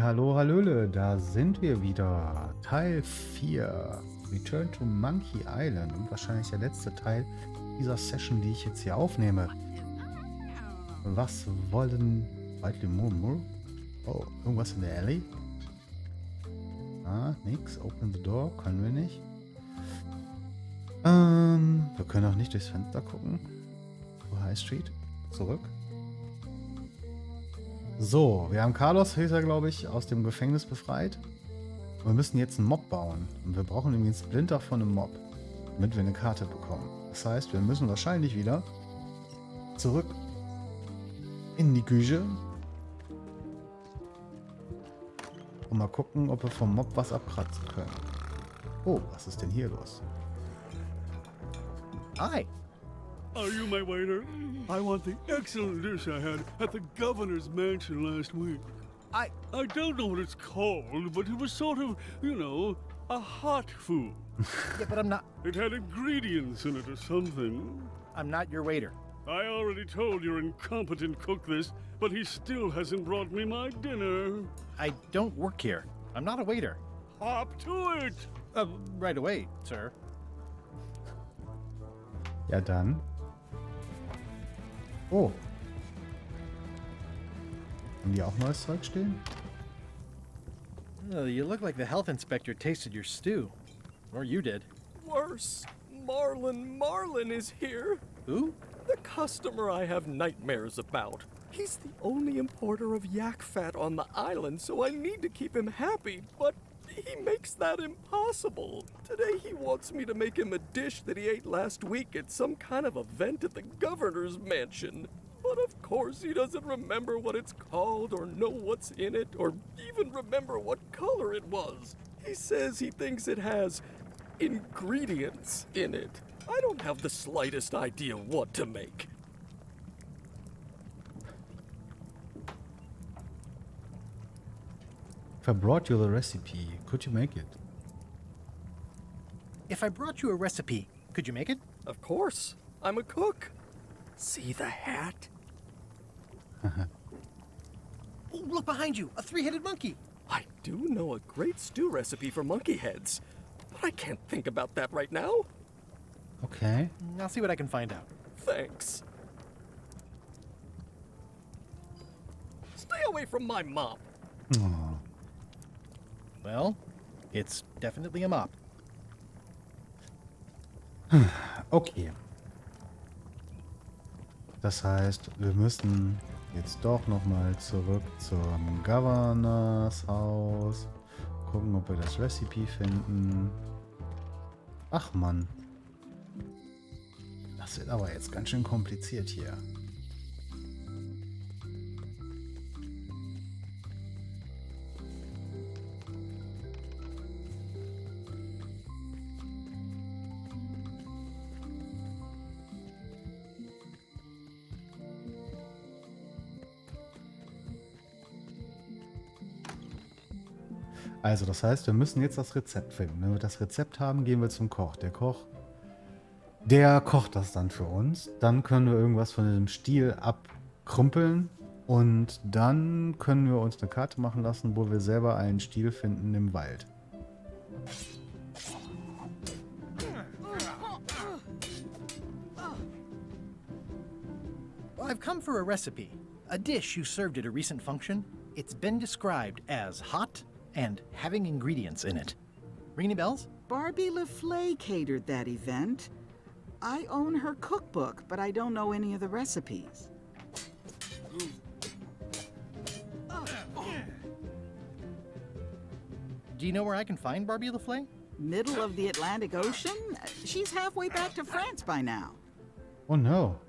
Hallo, hallöle, da sind wir wieder. Teil 4. Return to Monkey Island. Und wahrscheinlich der letzte Teil dieser Session, die ich jetzt hier aufnehme. Was wollen Whiteley Murmur? Oh, irgendwas in der Alley? Ah, nix. Open the door. Können wir nicht. Wir können auch nicht durchs Fenster gucken. To High Street. Zurück. So, wir haben Carlos, hieß er, glaube ich, aus dem Gefängnis befreit. Und wir müssen jetzt einen Mob bauen. Und wir brauchen irgendwie einen Splinter von einem Mob, damit wir eine Karte bekommen. Das heißt, wir müssen wahrscheinlich wieder zurück in die Küche und mal gucken, ob wir vom Mob was abkratzen können. Oh, was ist denn hier los? Hi. Are you my waiter? I want the excellent dish I had at the governor's mansion last week. I don't know what it's called, but it was sort of, you know, a hot food. Yeah, but I'm not. It had ingredients in it or something. I'm not your waiter. I already told your incompetent cook this, but he still hasn't brought me my dinner. I don't work here. I'm not a waiter. Hop to it! Right away, sir. Ja, dann. Oh. Haben die auch neues Zeug stehen? You look like the health inspector tasted your stew. Or you did. Worse. Marlin is here. Who? The customer I have nightmares about. He's the only importer of yak fat on the island, so I need to keep him happy, but he makes that impossible. Today he wants me to make him a dish that he ate last week at some kind of event at the governor's mansion. But of course he doesn't remember what it's called or know what's in it or even remember what color it was. He says he thinks it has ingredients in it. I don't have the slightest idea what to make. If I brought you the recipe, could you make it? If I brought you a recipe, could you make it? Of course. I'm a cook. See the hat? Oh, look behind you! A three-headed monkey! I do know a great stew recipe for monkey heads, but I can't think about that right now. Okay. I'll see what I can find out. Thanks. Stay away from my mop. Oh. Well, it's definitely a mop. Okay. Das heißt, wir müssen jetzt doch nochmal zurück zum Governors Haus. Gucken, ob wir das Recipe finden. Ach Mann. Das wird aber jetzt ganz schön kompliziert hier. Also, das heißt, wir müssen jetzt das Rezept finden. Wenn wir das Rezept haben, gehen wir zum Koch. Der kocht das dann für uns. Dann können wir irgendwas von dem Stiel abkrumpeln. Und dann können wir uns eine Karte machen lassen, wo wir selber einen Stiel finden im Wald. I've come for a recipe. A dish you served at a recent function. It's been described as hot and having ingredients in it. Ring any bells? Barbie LaFleur catered that event. I own her cookbook, but I don't know any of the recipes. Do you know where I can find Barbie LaFleur? Middle of the Atlantic Ocean? She's halfway back to France by now. Oh no.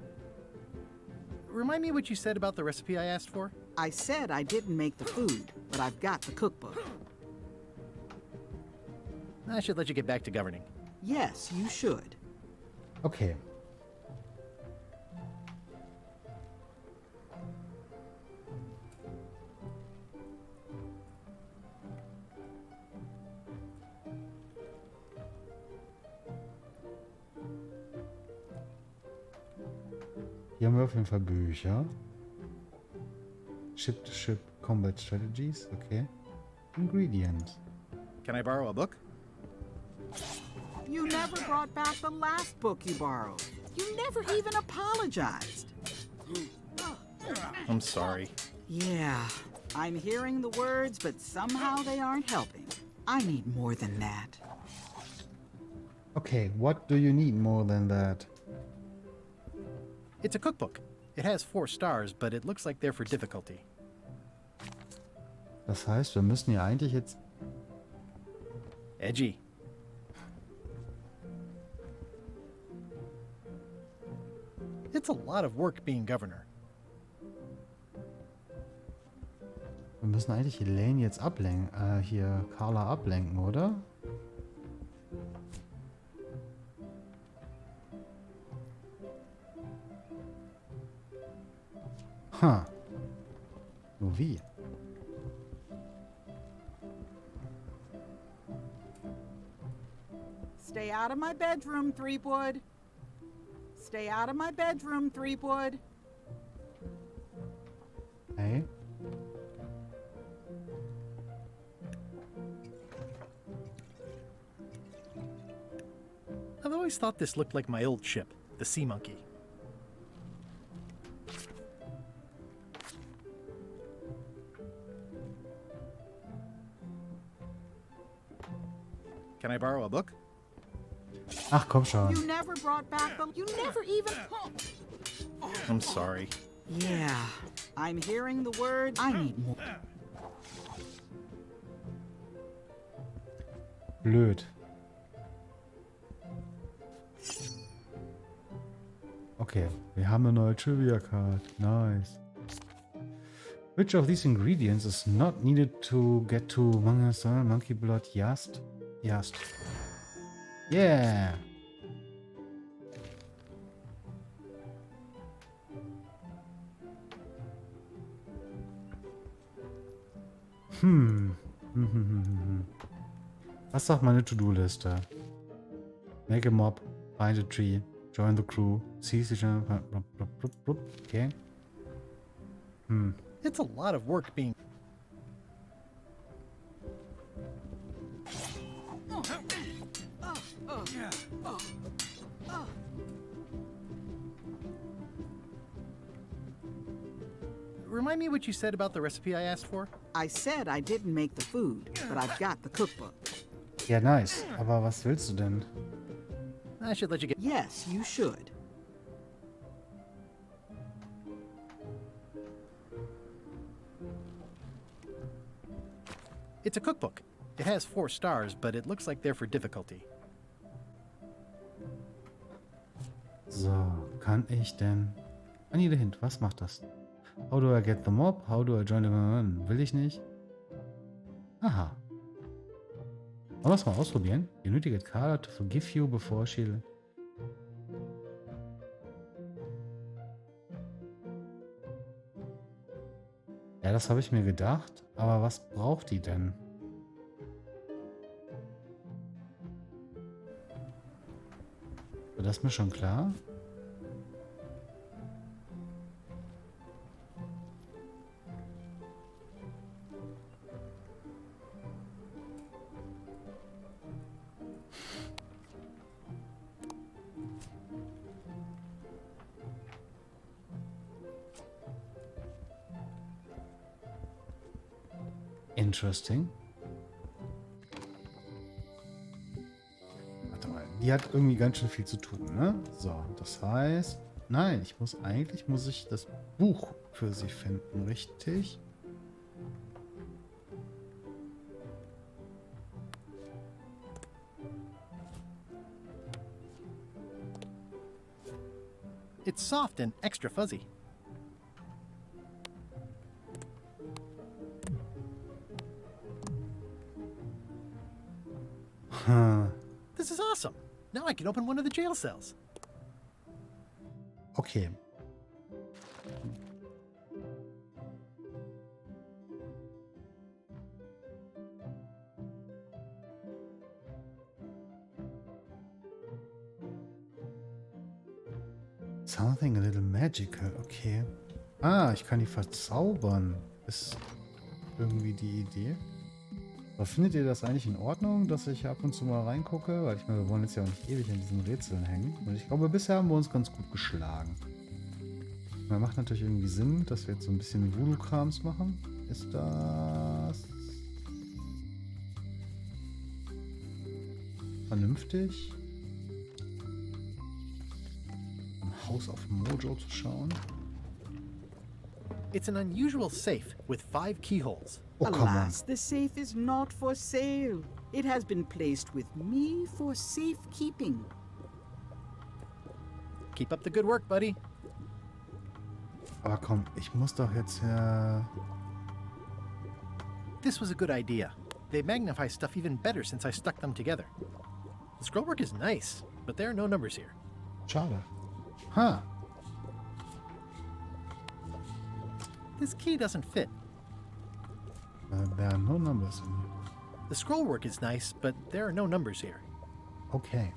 Remind me what you said about the recipe I asked for? I said I didn't make the food, but I've got the cookbook. I should let you get back to governing. Yes, you should. Okay. Hier haben wir auf jeden Fall Bücher. Ship-to-Ship Combat Strategies. Okay. Ingredients. Can I borrow a book? You never brought back the last book you borrowed. You never even apologized. I'm sorry. Yeah, I'm hearing the words, but somehow they aren't helping. I need more than that. Okay, what do you need more than that? It's a cookbook. It has 4 stars, but it looks like they're for difficulty. Das heißt, wir müssen ja eigentlich jetzt... Edgy. It's a lot of work being governor. Wir müssen eigentlich Elaine jetzt ablenken. Hier Carla ablenken, oder? Ha. Nur wie? Stay out of my bedroom, Threepwood. Stay out of my bedroom, Threepwood. Hey. I've always thought this looked like my old ship, the Sea Monkey. Can I borrow a book? Ach, komm schon. You never brought back the... You never even... I'm sorry. Yeah, I'm hearing the words. I need more. Blöd. Okay, wir haben eine neue Trivia Card. Nice. Which of these ingredients is not needed to get to monkey blood? Yast. Yast. Yeah. Was sagt meine To-Do-Liste? Make a mob, find a tree, join the crew, seize the... Okay. It's a lot of work being... Remind me what you said about the recipe I asked for? I said I didn't make the food, but I've got the cookbook. Ja, nice. Aber was willst du denn? I should let you get... Yes, you should. It's a cookbook. It has 4 stars, but it looks like they're for difficulty. So, kann ich denn... I need a hint. Was macht das? How do I get the mob? How do I join the... Will ich nicht? Aha. Wollen wir es mal ausprobieren? You need to get Carla to forgive you before she... Ja, das habe ich mir gedacht. Aber was braucht die denn? Wird das mir schon klar? Interesting. Warte mal, die hat irgendwie ganz schön viel zu tun, ne? So, das heißt... Nein, eigentlich muss ich das Buch für sie finden, richtig? It's soft and extra fuzzy. Hm. This is awesome. Now I can open one of the jail cells. Okay. Something a little magical, okay. Ah, ich kann die verzaubern. ist irgendwie die Idee. Aber findet ihr das eigentlich in Ordnung, dass ich ab und zu mal reingucke? Weil ich meine, wir wollen jetzt ja auch nicht ewig an diesen Rätseln hängen. Und ich glaube, bisher haben wir uns ganz gut geschlagen. Man macht natürlich irgendwie Sinn, dass wir jetzt so ein bisschen Voodoo-Krams machen. Ist das vernünftig? Im Haus auf Mojo zu schauen? It's an unusual safe with 5 keyholes. Oh, come on. Alas, the safe is not for sale. It has been placed with me for safekeeping. Keep up the good work, buddy. Aber komm, ich muss doch jetzt This was a good idea. They magnify stuff even better since I stuck them together. The scrollwork is nice, but there are no numbers here. Schade. Ha. This key doesn't fit. There are no numbers in here. The scrollwork is nice, but there are no numbers here. Okay.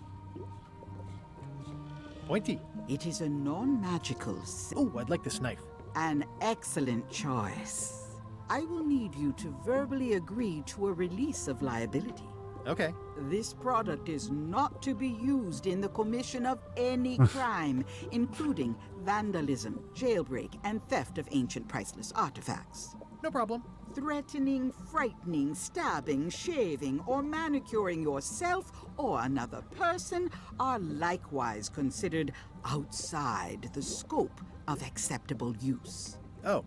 Pointy. It is a non-magical Oh, I'd like this knife. An excellent choice. I will need you to verbally agree to a release of liability. Okay. This product is not to be used in the commission of any crime, including vandalism, jailbreak, and theft of ancient priceless artifacts. No problem. Threatening, frightening, stabbing, shaving, or manicuring yourself or another person are likewise considered outside the scope of acceptable use. Oh,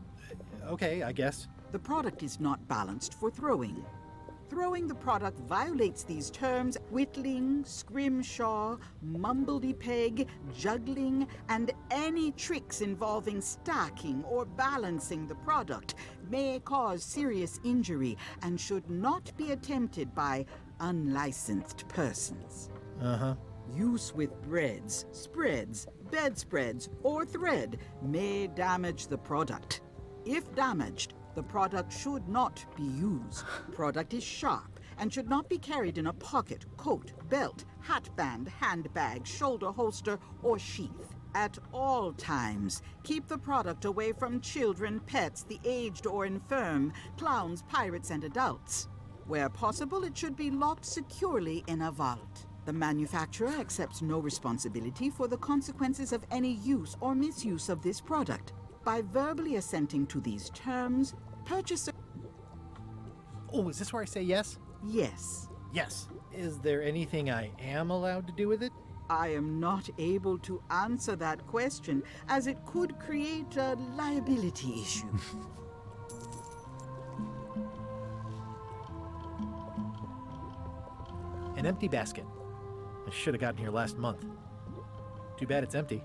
okay, I guess. The product is not balanced for throwing. Throwing the product violates these terms: whittling, scrimshaw, mumbledy-peg, juggling, and any tricks involving stacking or balancing the product may cause serious injury and should not be attempted by unlicensed persons. Uh-huh. Use with breads, spreads, bedspreads, or thread may damage the product. If damaged, the product should not be used. Product is sharp and should not be carried in a pocket, coat, belt, hatband, handbag, shoulder holster, or sheath. At all times, keep the product away from children, pets, the aged or infirm, clowns, pirates, and adults. Where possible, it should be locked securely in a vault. The manufacturer accepts no responsibility for the consequences of any use or misuse of this product. By verbally assenting to these terms, purchaser... Oh, is this where I say yes? Yes, Yes. Is there anything I am allowed to do with it? I am not able to answer that question, as it could create a liability issue. An empty basket. I should have gotten here last month. Too bad it's empty.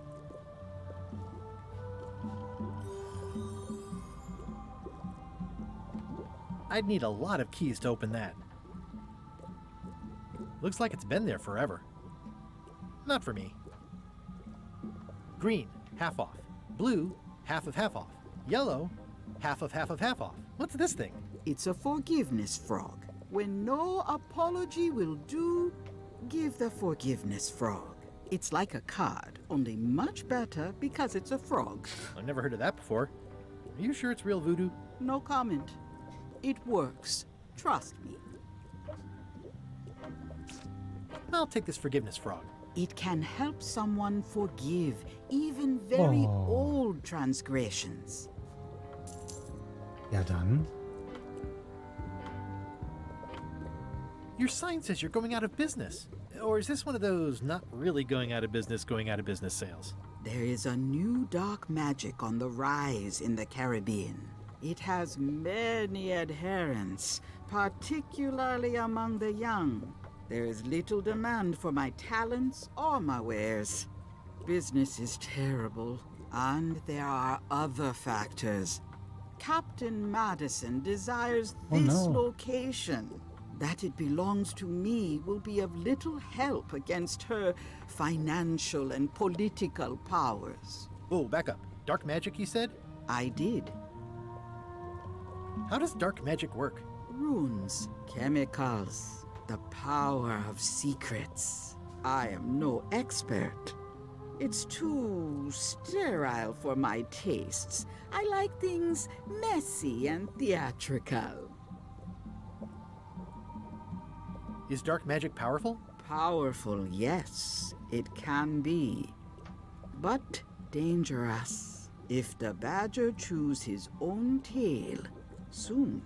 I'd need a lot of keys to open that. Looks like it's been there forever. Not for me. Green, half off. Blue, half of half off. Yellow, half of half of half off. What's this thing? It's a forgiveness frog. When no apology will do, give the forgiveness frog. It's like a card, only much better because it's a frog. I've never heard of that before. Are you sure it's real voodoo? No comment. It works. Trust me. I'll take this forgiveness frog. It can help someone forgive even very old transgressions. Ja, dann. Your sign says you're going out of business. Or is this one of those not really going out of business sales? There is a new dark magic on the rise in the Caribbean. It has many adherents, particularly among the young. There is little demand for my talents or my wares. Business is terrible, and there are other factors. Captain Madison desires this location. That it belongs to me will be of little help against her financial and political powers. Oh, back up. Dark magic, you said? I did. How does dark magic work? Runes, chemicals, the power of secrets. I am no expert. It's too sterile for my tastes. I like things messy and theatrical. Is dark magic powerful? Powerful, yes, it can be. But dangerous. If the badger chews his own tail, soon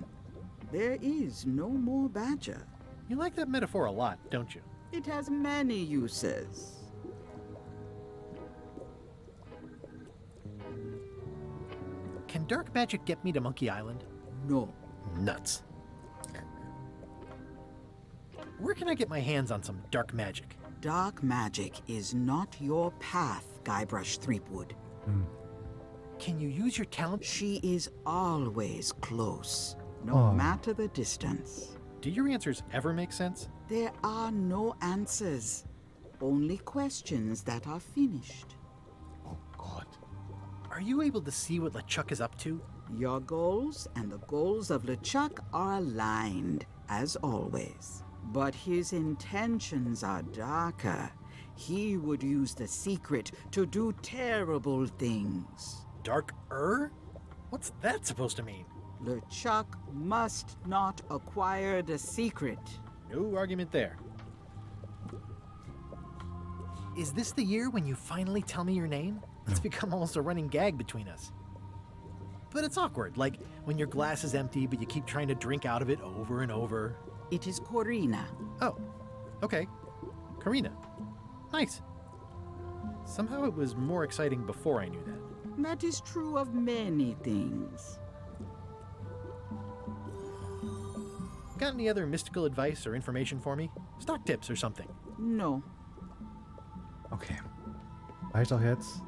there is no more badger. You like that metaphor a lot, don't you? It has many uses. Can dark magic get me to Monkey Island? No. Nuts. Where can I get my hands on some dark magic? Dark magic is not your path, Guybrush Threepwood. Can you use your talent? She is always close, no Oh. matter the distance. Do your answers ever make sense? There are no answers, only questions that are finished. Oh Gott. Are you able to see what LeChuck is up to? Your goals and the goals of LeChuck are aligned, as always. But his intentions are darker. He would use the secret to do terrible things. Dark-er? What's that supposed to mean? LeChuck must not acquire the secret. No argument there. Is this the year when you finally tell me your name? It's become almost a running gag between us. But it's awkward, like when your glass is empty but you keep trying to drink out of it over and over. It is Corina. Oh, okay. Karina. Nice. Somehow it was more exciting before I knew that. That is true of many things. Got any other mystical advice or information for me? Stock tips or something? No. Okay. Reicht auch jetzt?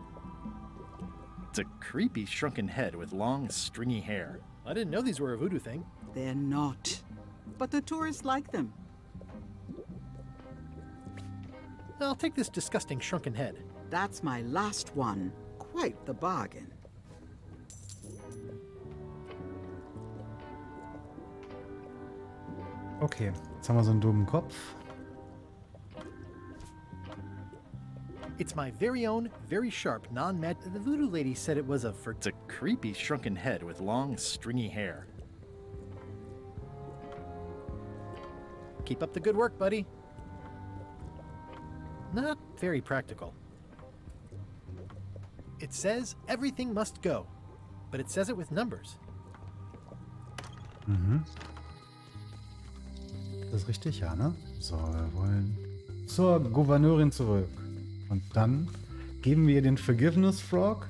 It's a creepy shrunken head with long, stringy hair. I didn't know these were a voodoo thing. They're not. But the tourists like them. I'll take this disgusting shrunken head. That's my last one. Quite the bargain. Okay, jetzt haben wir so einen dummen Kopf. It's my very own, very sharp, non-mag... The voodoo lady said it was It's a creepy shrunken head with long, stringy hair. Keep up the good work, buddy. Not very practical. It says everything must go, but it says it with numbers. Das ist richtig, ja, ne? So, wir wollen zur Gouverneurin zurück. Und dann geben wir ihr den Forgiveness Frog.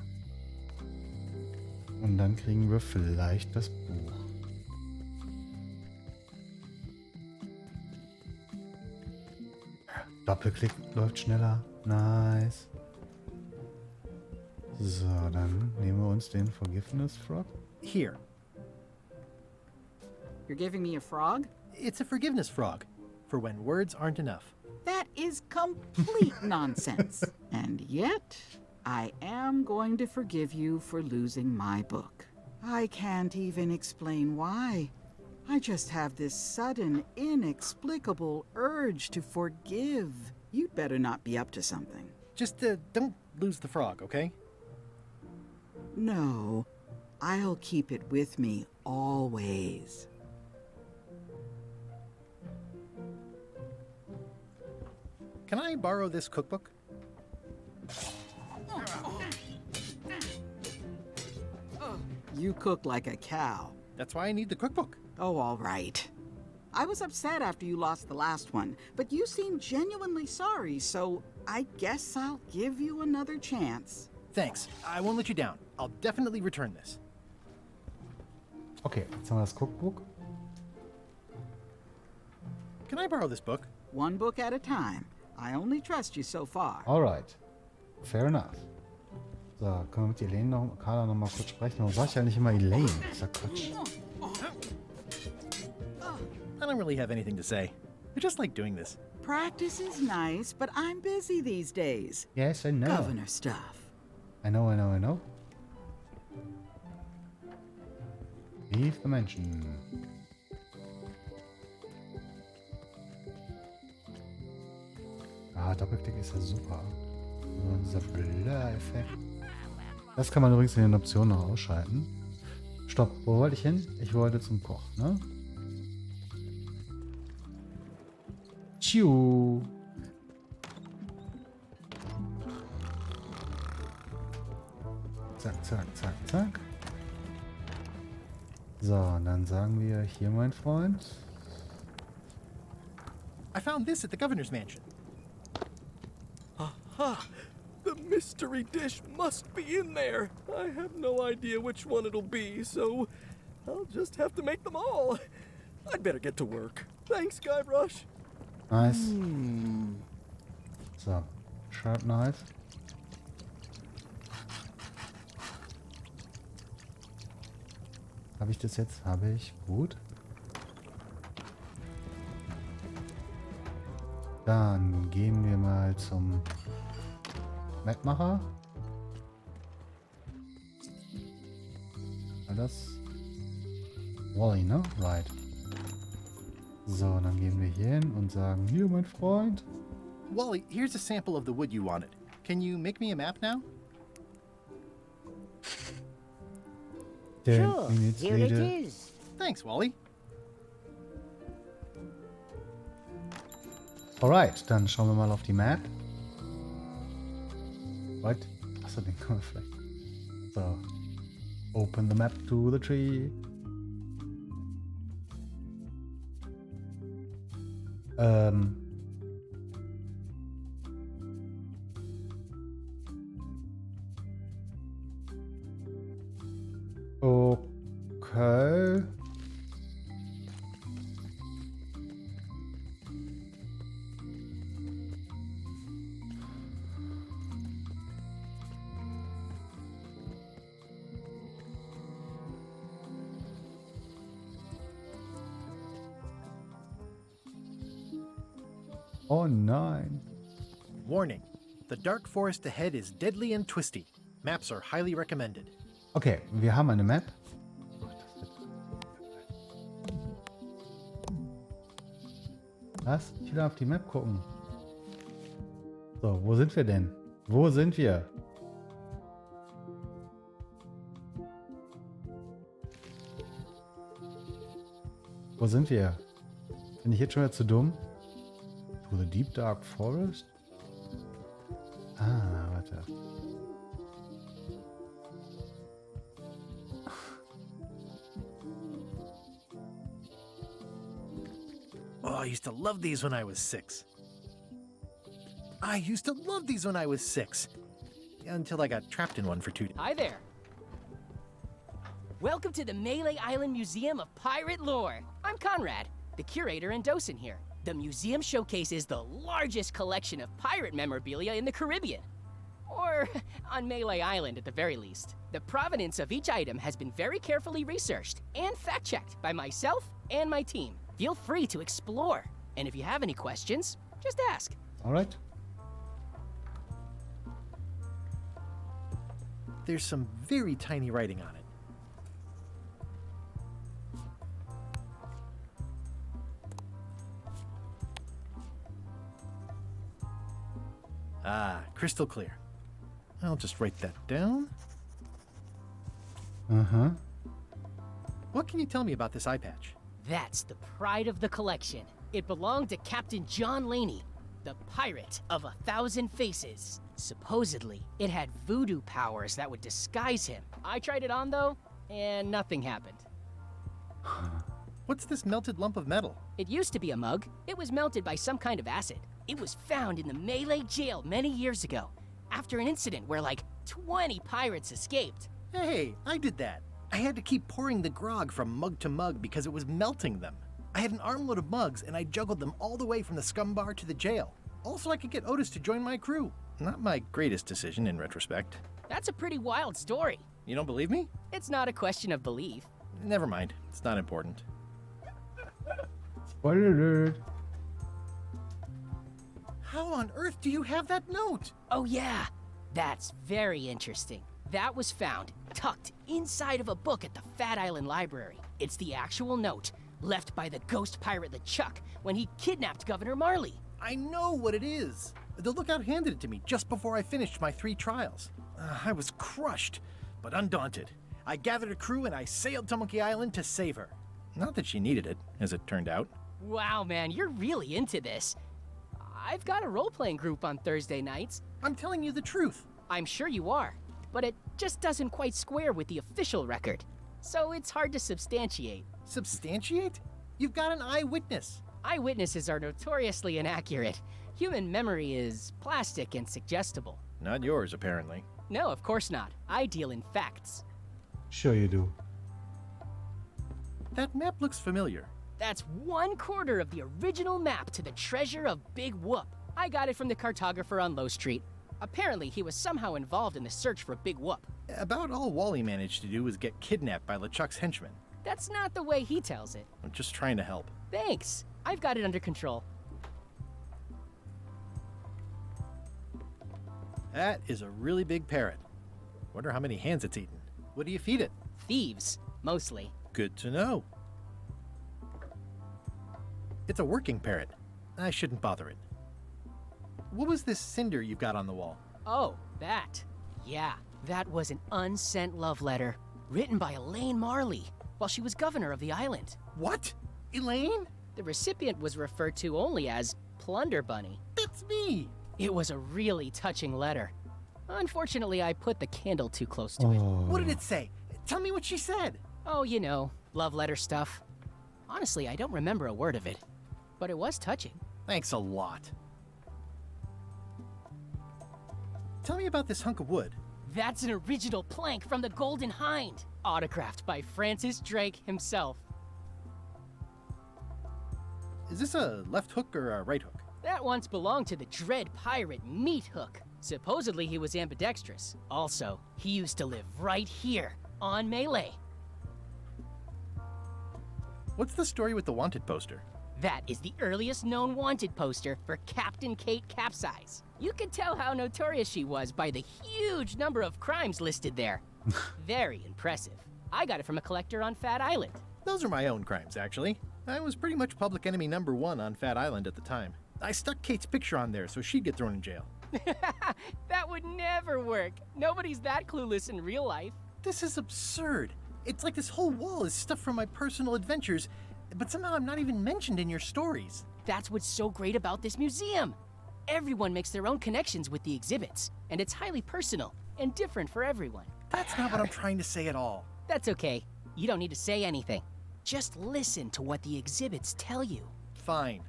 Und dann kriegen wir vielleicht das Buch. Doppelklick läuft schneller. Nice. So, dann nehmen wir uns den Forgiveness Frog. Here. You're giving me a frog? It's a forgiveness frog, for when words aren't enough. That is complete nonsense. And yet, I am going to forgive you for losing my book. I can't even explain why. I just have this sudden, inexplicable urge to forgive. You'd better not be up to something. Just don't lose the frog, okay? No, I'll keep it with me always. Can I borrow this cookbook? You cook like a cow. That's why I need the cookbook. Oh, all right. I was upset after you lost the last one, but you seemed genuinely sorry, so I guess I'll give you another chance. Thanks. I won't let you down. I'll definitely return this. Okay, jetzt haben wir das Cookbook. Can I borrow this book? One book at a time. I only trust you so far. Alright. Fair enough. So, können wir mit Elaine noch, Carla noch mal kurz sprechen? Warum sag ich ja nicht immer Elaine? Das ist ja Quatsch. I don't really have anything to say. I just like doing this. Practice is nice, but I'm busy these days. Yes, I know. Governor stuff. I know. Leave the mansion. Ah, Doppelklick ist ja super. So, dieser Blur-Effekt. Das kann man übrigens in den Optionen noch ausschalten. Stopp, wo wollte ich hin? Ich wollte zum Koch, ne? Tschiu. Zack, zack, zack, zack. So, und dann sagen wir hier, mein Freund. I found this at the governor's mansion. Aha! The mystery dish must be in there. I have no idea which one it'll be, so I'll just have to make them all. I'd better get to work. Thanks, Guybrush. Nice. So, Sharp Knife. Habe ich das jetzt? Habe ich. Gut. Dann gehen wir mal zum Mapmacher. War das? Wally, ne? Right. So, dann gehen wir hier hin und sagen, hier, mein Freund. Wally, here's a sample of the wood you wanted. Can you make me a map now? Sure, Here it is. Thanks, Wally. Alright, dann schauen wir mal auf die Map. Right? Achso, den können wir vielleicht. So. Open the map to the tree. Okay. Oh nein. Warning. The dark forest ahead is deadly and twisty. Maps are highly recommended. Okay, wir haben eine Map. Was? Ich will auf die Map gucken. So, wo sind wir denn? Wo sind wir? Wo sind wir? Bin ich jetzt schon wieder zu dumm? To the deep dark forest? Ah, warte. Oh, I used to love these when I was 6. I used to love these when I was 6. Until I got trapped in one for 2 days. Hi there. Welcome to the Melee Island Museum of Pirate Lore. I'm Conrad, the curator and docent here. The museum showcases the largest collection of pirate memorabilia in the Caribbean. Or on Melee Island at the very least. The provenance of each item has been very carefully researched and fact-checked by myself and my team. Feel free to explore. And if you have any questions, just ask. Alright. There's some very tiny writing on it. Ah, crystal clear. I'll just write that down. Uh-huh. What can you tell me about this eye patch? That's the pride of the collection. It belonged to Captain John Laney, the pirate of 1,000 faces. Supposedly, it had voodoo powers that would disguise him. I tried it on though, and nothing happened. What's this melted lump of metal? It used to be a mug. It was melted by some kind of acid. It was found in the Melee jail many years ago, after an incident where like 20 pirates escaped. Hey, I did that. I had to keep pouring the grog from mug to mug because it was melting them. I had an armload of mugs and I juggled them all the way from the scum bar to the jail. Also, I could get Otis to join my crew. Not my greatest decision in retrospect. That's a pretty wild story. You don't believe me? It's not a question of belief. Never mind. It's not important. Spoiler alert. How on earth do you have that note? Oh yeah, that's very interesting. That was found tucked inside of a book at the Fat Island Library. It's the actual note left by the ghost pirate LeChuck when he kidnapped Governor Marley. I know what it is. The lookout handed it to me just before I finished my 3 trials. I was crushed, but undaunted. I gathered a crew and I sailed to Monkey Island to save her. Not that she needed it, as it turned out. Wow, man, you're really into this. I've got a role-playing group on Thursday nights. I'm telling you the truth. I'm sure you are, but it just doesn't quite square with the official record. So it's hard to substantiate. Substantiate? You've got an eyewitness. Eyewitnesses are notoriously inaccurate. Human memory is plastic and suggestible. Not yours, apparently. No, of course not. I deal in facts. Sure you do. That map looks familiar. That's 1/4 of the original map to the treasure of Big Whoop. I got it from the cartographer on Low Street. Apparently, he was somehow involved in the search for Big Whoop. About all Wally managed to do was get kidnapped by LeChuck's henchmen. That's not the way he tells it. I'm just trying to help. Thanks. I've got it under control. That is a really big parrot. Wonder how many hands it's eaten. What do you feed it? Thieves, mostly. Good to know. It's a working parrot. I shouldn't bother it. What was this cinder you've got on the wall? Oh, that. Yeah, that was an unsent love letter written by Elaine Marley while she was governor of the island. What? Elaine? The recipient was referred to only as Plunder Bunny. That's me. It was a really touching letter. Unfortunately, I put the candle too close to it. What did it say? Tell me what she said. Oh, you know, love letter stuff. Honestly, I don't remember a word of it, but it was touching. Thanks a lot. Tell me about this hunk of wood. That's an original plank from the Golden Hind, autographed by Francis Drake himself. Is this a left hook or a right hook? That once belonged to the dread pirate Meat Hook. Supposedly he was ambidextrous. Also, he used to live right here, on Melee. What's the story with the wanted poster? That is the earliest known wanted poster for Captain Kate Capsize. You could tell how notorious she was by the huge number of crimes listed there. Very impressive. I got it from a collector on Fat Island. Those are my own crimes, actually. I was pretty much public enemy #1 on Fat Island at the time. I stuck Kate's picture on there so she'd get thrown in jail. That would never work. Nobody's that clueless in real life. This is absurd. It's like this whole wall is stuff from my personal adventures, but somehow I'm not even mentioned in your stories. That's what's so great about this museum. Everyone makes their own connections with the exhibits, and it's highly personal and different for everyone. That's not what I'm trying to say at all. That's okay. You don't need to say anything. Just listen to what the exhibits tell you. Fine.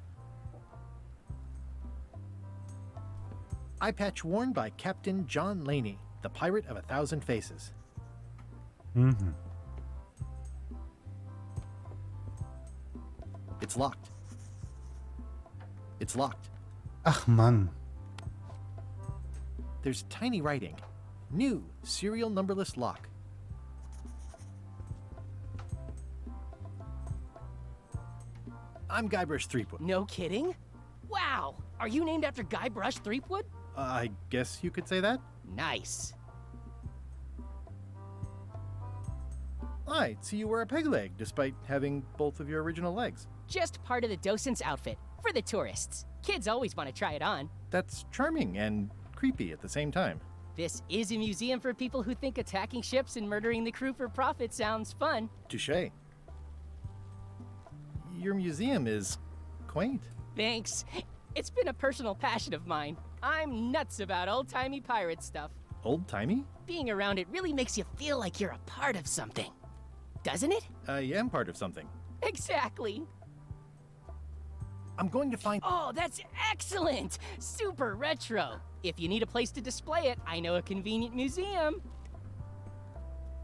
Eye patch worn by Captain John Laney, the pirate of 1,000 faces. Mhm. It's locked. It's locked. Ach Mann. There's tiny writing. New serial numberless lock. I'm Guybrush Threepwood. No kidding? Wow! Are you named after Guybrush Threepwood? I guess you could say that. Nice. I'd see you wear a peg leg despite having both of your original legs. Just part of the docent's outfit for the tourists. Kids always want to try it on. That's charming and creepy at the same time. This is a museum for people who think attacking ships and murdering the crew for profit sounds fun. Touché. Your museum is quaint. Thanks. It's been a personal passion of mine. I'm nuts about old-timey pirate stuff. Old-timey? Being around it really makes you feel like you're a part of something. Doesn't it? I am part of something. Exactly. I'm going to find... Oh, that's excellent! Super retro. If you need a place to display it, I know a convenient museum.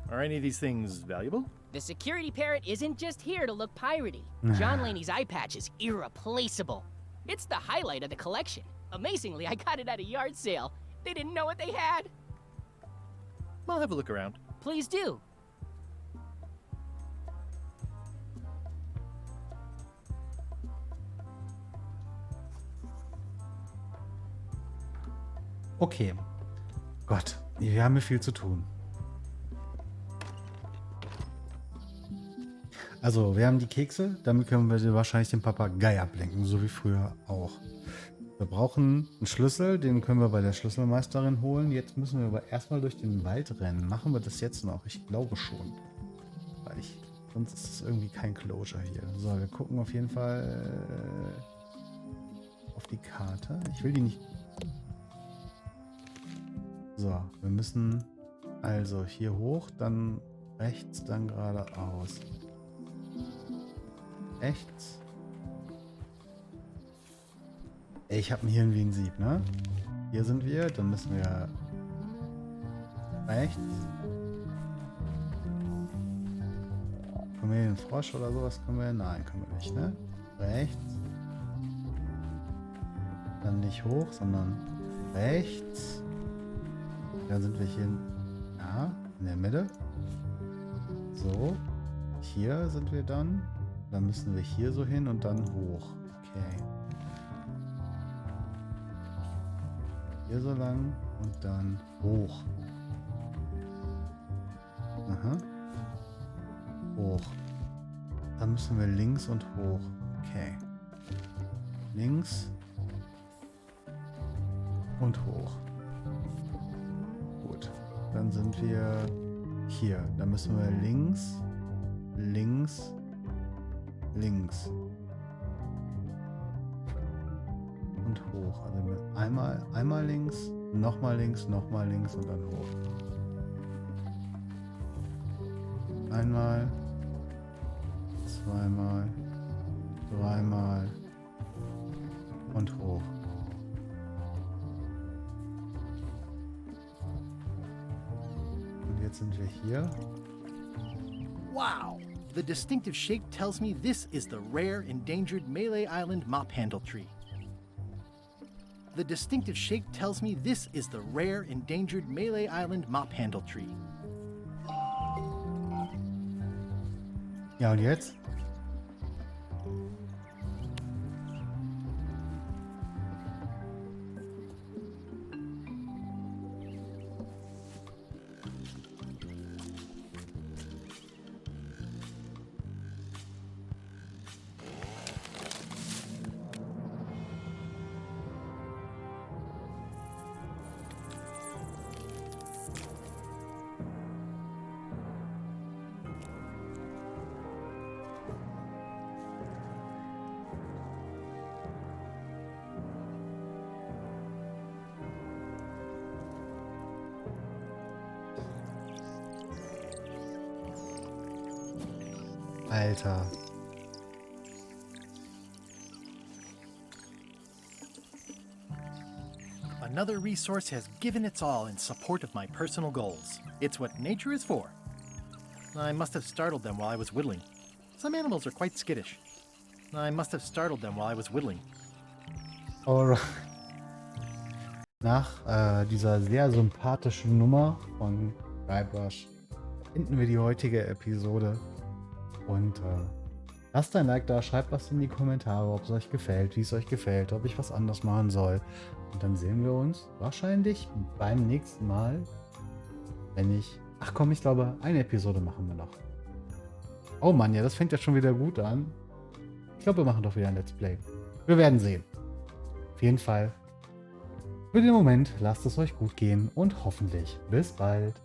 Are any of these things valuable? The security parrot isn't just here to look piratey. John Laney's eye patch is irreplaceable. It's the highlight of the collection. Amazingly, I got it at a yard sale. They didn't know what they had. I'll have a look around. Please do. Okay. Gott, wir haben hier viel zu tun. Also, wir haben die Kekse. Damit können wir wahrscheinlich den Papagei ablenken, so wie früher auch. Wir brauchen einen Schlüssel, den können wir bei der Schlüsselmeisterin holen. Jetzt müssen wir aber erstmal durch den Wald rennen. Machen wir das jetzt noch? Ich glaube schon. Weil sonst ist es irgendwie kein Closure hier. So, wir gucken auf jeden Fall auf die Karte. Ich will die nicht... So, wir müssen also hier hoch, dann rechts, dann geradeaus. Rechts. Ich habe ein Hirn wie ein Sieb, ne? Hier sind wir, dann müssen wir rechts. Können wir den Frosch oder sowas? Können wir? Nein, können wir nicht, ne? Rechts. Dann nicht hoch, sondern rechts. Dann sind wir hier in der Mitte. So. Hier sind wir dann. Dann müssen wir hier so hin und dann hoch. Okay. Hier so lang und dann hoch. Aha. Hoch. Dann müssen wir links und hoch. Okay. Links und hoch. Gut. Dann sind wir hier. Dann müssen wir links, links, links. Und hoch. Also einmal links, nochmal links und dann hoch. Einmal, zweimal, dreimal und hoch. Und jetzt sind wir hier. Wow! The distinctive shape tells me this is the rare, endangered Malay Island mop handle tree. The distinctive shape tells me this is the rare, endangered Malay Island mop handle tree. Ja, und jetzt? Alter. Another resource has given its all in support of my personal goals. It's what nature is for. I must have startled them while I was whittling. Some animals are quite skittish. I must have startled them while I was whittling. Alright. Nach dieser sehr sympathischen Nummer von Guybrush enden wir die heutige Episode. Und lasst ein Like da, schreibt was in die Kommentare, ob es euch gefällt, wie es euch gefällt, ob ich was anders machen soll. Und dann sehen wir uns wahrscheinlich beim nächsten Mal, wenn ich... Ach komm, ich glaube, eine Episode machen wir noch. Oh Mann, ja, das fängt ja schon wieder gut an. Ich glaube, wir machen doch wieder ein Let's Play. Wir werden sehen. Auf jeden Fall. Für den Moment lasst es euch gut gehen und hoffentlich bis bald.